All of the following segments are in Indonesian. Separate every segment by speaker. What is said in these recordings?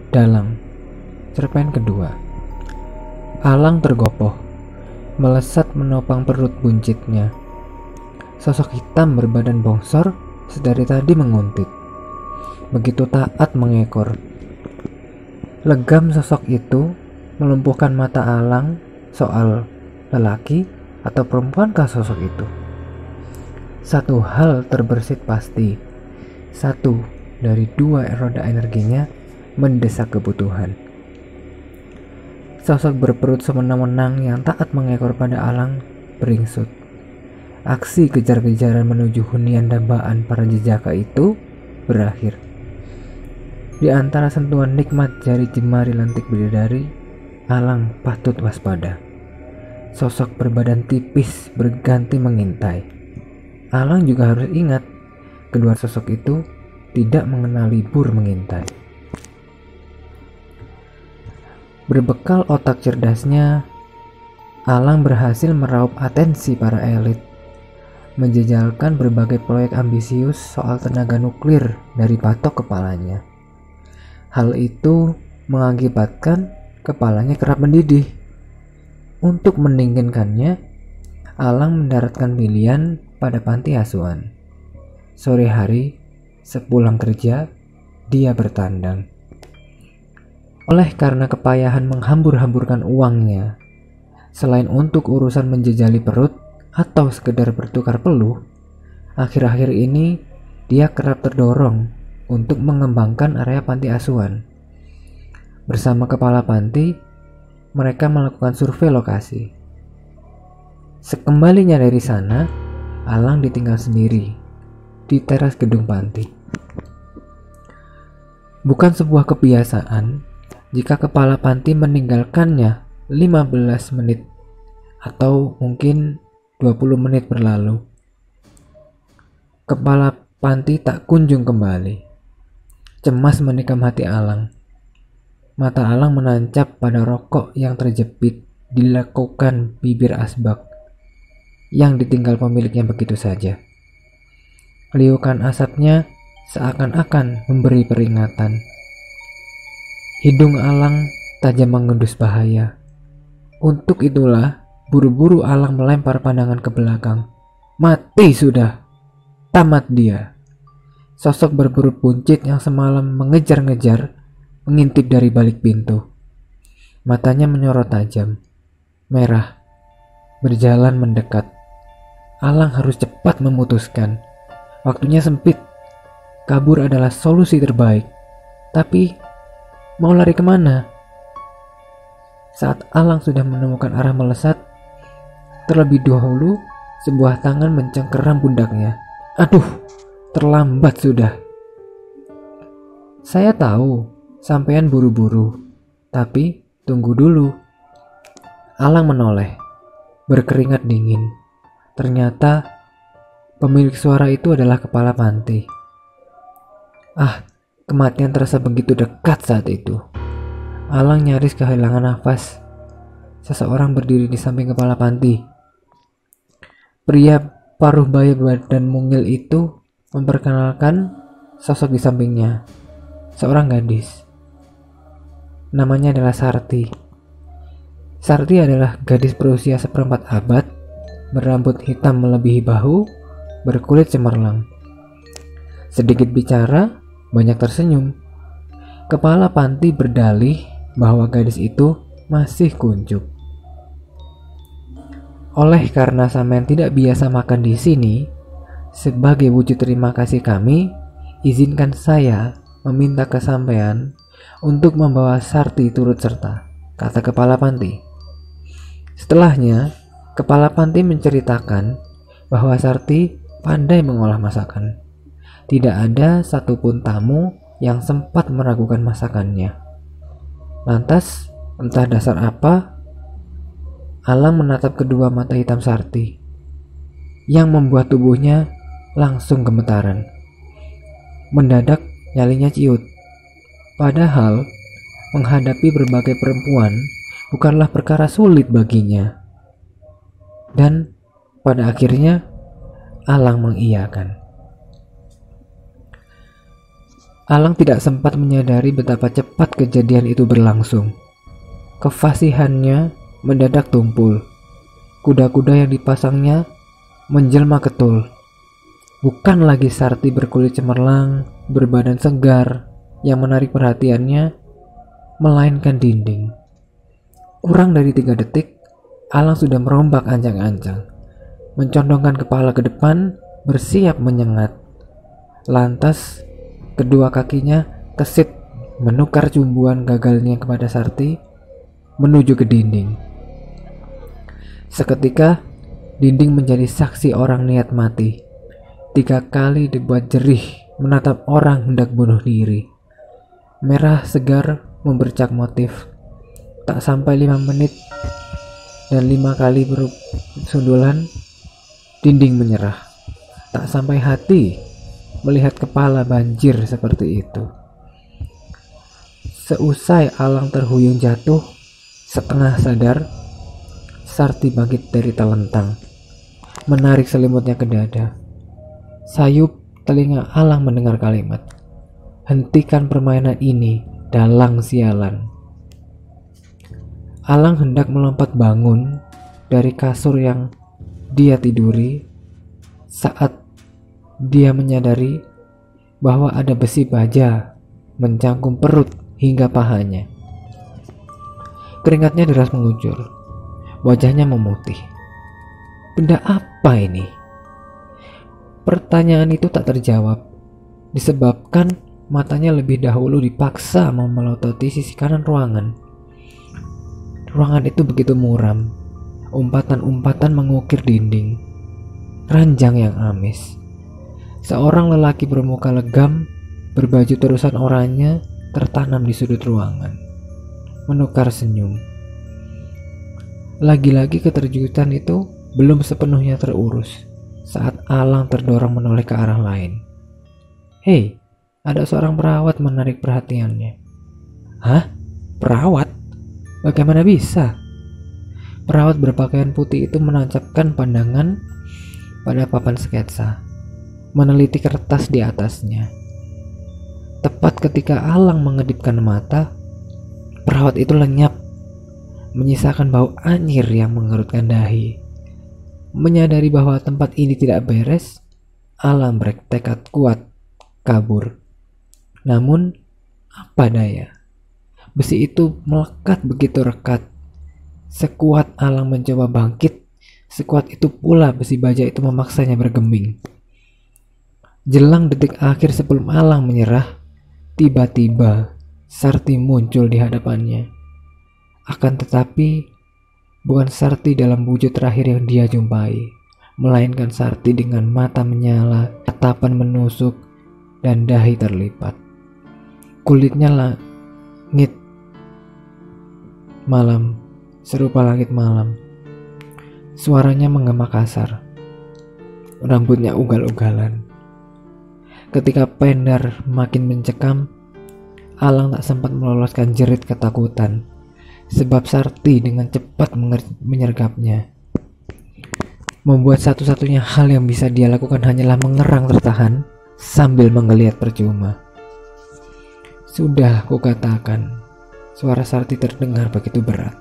Speaker 1: Dalang. Cerpen kedua. Alang tergopoh, melesat menopang perut buncitnya. Sosok hitam berbadan bongsor sedari tadi menguntit. Begitu taat mengekor. Legam sosok itu melumpuhkan mata Alang soal lelaki atau perempuankah sosok itu. Satu hal terbersit pasti. Satu dari dua roda energinya mendesak kebutuhan. Sosok berperut semenang-menang yang taat mengekor pada Alang beringsut. Aksi kejar-kejaran menuju hunian dambaan para jejaka itu berakhir. Di antara sentuhan nikmat jari jemari lentik bidadari, Alang patut waspada. Sosok berbadan tipis berganti mengintai. Alang juga harus ingat, kedua sosok itu tidak mengenal libur mengintai. Berbekal otak cerdasnya, Alang berhasil meraup atensi para elit, menjejalkan berbagai proyek ambisius soal tenaga nuklir dari patok kepalanya. Hal itu mengakibatkan kepalanya kerap mendidih. Untuk mendinginkannya, Alang mendaratkan pilihan pada panti asuhan. Sore hari, sepulang kerja, dia bertandang. Oleh karena kepayahan menghambur-hamburkan uangnya, selain untuk urusan menjejali perut atau sekedar bertukar peluh, akhir-akhir ini dia kerap terdorong untuk mengembangkan area panti asuhan. Bersama kepala panti, mereka melakukan survei lokasi. Sekembalinya dari sana, Alang ditinggal sendiri di teras gedung panti. Bukan sebuah kebiasaan jika kepala panti meninggalkannya 15 menit atau mungkin 20 menit berlalu. Kepala panti tak kunjung kembali. Cemas menikam hati Alang. Mata Alang menancap pada rokok yang terjepit di lekukan bibir asbak yang ditinggal pemiliknya begitu saja. Liukan asapnya seakan-akan memberi peringatan. Hidung Alang tajam mengendus bahaya. Untuk itulah buru-buru Alang melempar pandangan ke belakang. Mati sudah. Tamat dia. Sosok berperut buncit yang semalam mengejar-ngejar mengintip dari balik pintu. Matanya menyorot tajam, merah, berjalan mendekat. Alang harus cepat memutuskan. Waktunya sempit. Kabur adalah solusi terbaik. Tapi mau lari kemana? Saat Alang sudah menemukan arah melesat, terlebih dahulu sebuah tangan mencengkeram pundaknya. Aduh, terlambat sudah. Saya tahu, sampean buru-buru. Tapi tunggu dulu. Alang menoleh, berkeringat dingin. Ternyata pemilik suara itu adalah kepala panti. Kematian terasa begitu dekat saat itu. Alang nyaris kehilangan nafas. Seseorang berdiri di samping kepala panti. Pria paruh baya dan mungil itu memperkenalkan sosok di sampingnya. Seorang gadis. Namanya adalah Sarti. Sarti adalah gadis berusia seperempat abad, berambut hitam melebihi bahu, berkulit cemerlang. Sedikit bicara, banyak tersenyum. Kepala panti berdalih bahwa gadis itu masih kuncup. Oleh karena sampean tidak biasa makan di sini, sebagai wujud terima kasih kami, izinkan saya meminta ke sampean untuk membawa Sarti turut serta, kata kepala panti. Setelahnya, kepala panti menceritakan bahwa Sarti pandai mengolah masakan. Tidak ada satupun tamu yang sempat meragukan masakannya. Lantas, entah dasar apa, Alang menatap kedua mata hitam Sarti, yang membuat tubuhnya langsung gemetaran. Mendadak nyalinya ciut. Padahal, menghadapi berbagai perempuan bukanlah perkara sulit baginya. Dan pada akhirnya, Alang mengiyakan. Alang tidak sempat menyadari betapa cepat kejadian itu berlangsung. Kefasihannya mendadak tumpul. Kuda-kuda yang dipasangnya menjelma ketul. Bukan lagi Sarti berkulit cemerlang, berbadan segar yang menarik perhatiannya, melainkan Dinding. Kurang dari 3 detik, Alang sudah merombak ancang-ancang, mencondongkan kepala ke depan, bersiap menyengat. Lantas, kedua kakinya kesit menukar cumbuan gagalnya kepada Sarti menuju ke Dinding. Seketika, Dinding menjadi saksi orang niat mati. 3 kali dibuat jerih menatap orang hendak bunuh diri. Merah segar membercak motif. Tak sampai 5 menit dan 5 kali bersundulan, Dinding menyerah. Tak sampai hati melihat kepala banjir seperti itu. Seusai Alang terhuyung jatuh, setengah sadar, Sarti bangkit dari telentang, menarik selimutnya ke dada. Sayup telinga Alang mendengar kalimat, "Hentikan permainan ini, dalang sialan." Alang hendak melompat bangun dari kasur yang dia tiduri saat dia menyadari bahwa ada besi baja mencangkum perut hingga pahanya. Keringatnya deras mengucur, wajahnya memutih. Benda apa ini? Pertanyaan itu tak terjawab, disebabkan matanya lebih dahulu dipaksa memelototi sisi kanan ruangan. Ruangan itu begitu muram, umpatan-umpatan mengukir dinding, ranjang yang amis. Seorang lelaki bermuka legam, berbaju terusan oranye, tertanam di sudut ruangan, menukar senyum. Lagi-lagi keterjutan itu belum sepenuhnya terurus saat Alang terdorong menoleh ke arah lain. "Hei, ada seorang perawat menarik perhatiannya." "Hah? Perawat? Bagaimana bisa?" Perawat berpakaian putih itu menancapkan pandangan pada papan sketsa, meneliti kertas di atasnya. Tepat ketika Alang mengedipkan mata, perawat itu lenyap, menyisakan bau anyir yang mengerutkan dahi. Menyadari bahwa tempat ini tidak beres, Alang bertekad kuat kabur. Namun, apa daya, besi itu melekat begitu rekat. Sekuat Alang mencoba bangkit, sekuat itu pula besi baja itu memaksanya bergeming. Jelang detik akhir sebelum Alang menyerah, tiba-tiba Sarti muncul di hadapannya. Akan tetapi, bukan Sarti dalam wujud terakhir yang dia jumpai, melainkan Sarti dengan mata menyala, tatapan menusuk, dan dahi terlipat. Kulitnya langit malam, serupa langit malam. Suaranya menggema kasar. Rambutnya ugal-ugalan. Ketika Pendar makin mencekam, Alang tak sempat meloloskan jerit ketakutan, sebab Sarti dengan cepat menyergapnya. Membuat satu-satunya hal yang bisa dia lakukan hanyalah mengerang tertahan sambil menggeliat percuma. "Sudah kukatakan," suara Sarti terdengar begitu berat,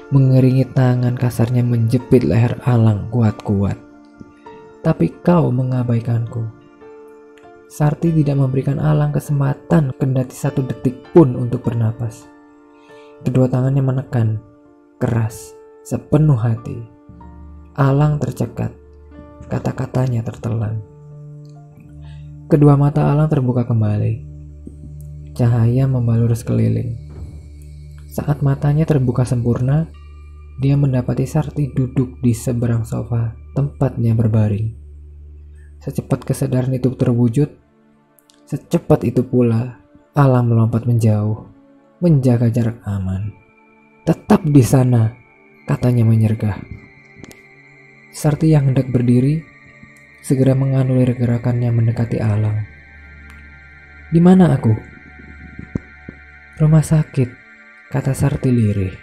Speaker 1: mengiringi tangan kasarnya menjepit leher Alang kuat-kuat. "Tapi kau mengabaikanku." Sarti tidak memberikan Alang kesempatan kendati 1 detik pun untuk bernapas. Kedua tangannya menekan keras, sepenuh hati. Alang tercekat, kata-katanya tertelan. Kedua mata Alang terbuka kembali. Cahaya membalur sekeliling. Saat matanya terbuka sempurna, dia mendapati Sarti duduk di seberang sofa tempatnya berbaring. Secepat kesadaran itu terwujud, secepat itu pula Alang melompat menjauh, menjaga jarak aman. "Tetap di sana," katanya menyergah. Sarti yang hendak berdiri segera menganulir gerakannya mendekati Alang. "Di mana aku?" "Rumah sakit," kata Sarti lirih.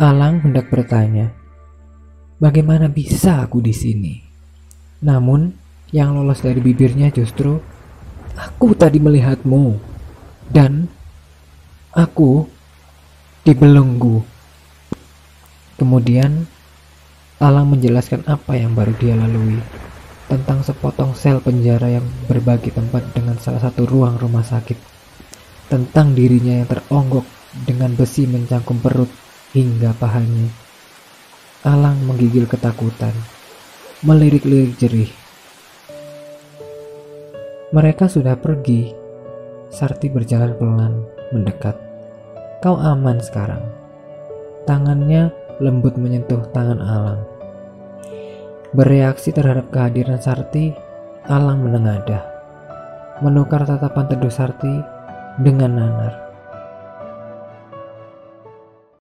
Speaker 1: Alang hendak bertanya, "Bagaimana bisa aku di sini?" Namun, yang lolos dari bibirnya justru, Aku tadi melihatmu dan aku dibelenggu. Kemudian Alang menjelaskan apa yang baru dia lalui, tentang sepotong sel penjara yang berbagi tempat dengan salah satu ruang rumah sakit, tentang dirinya yang teronggok dengan besi mencangkum perut hingga pahanya. Alang menggigil ketakutan, melirik-lirik jerih. Mereka sudah pergi. Sarti berjalan pelan, mendekat. Kau aman sekarang. Tangannya lembut menyentuh tangan Alang. Bereaksi terhadap kehadiran Sarti, Alang menengadah, menukar tatapan teduh Sarti dengan nanar.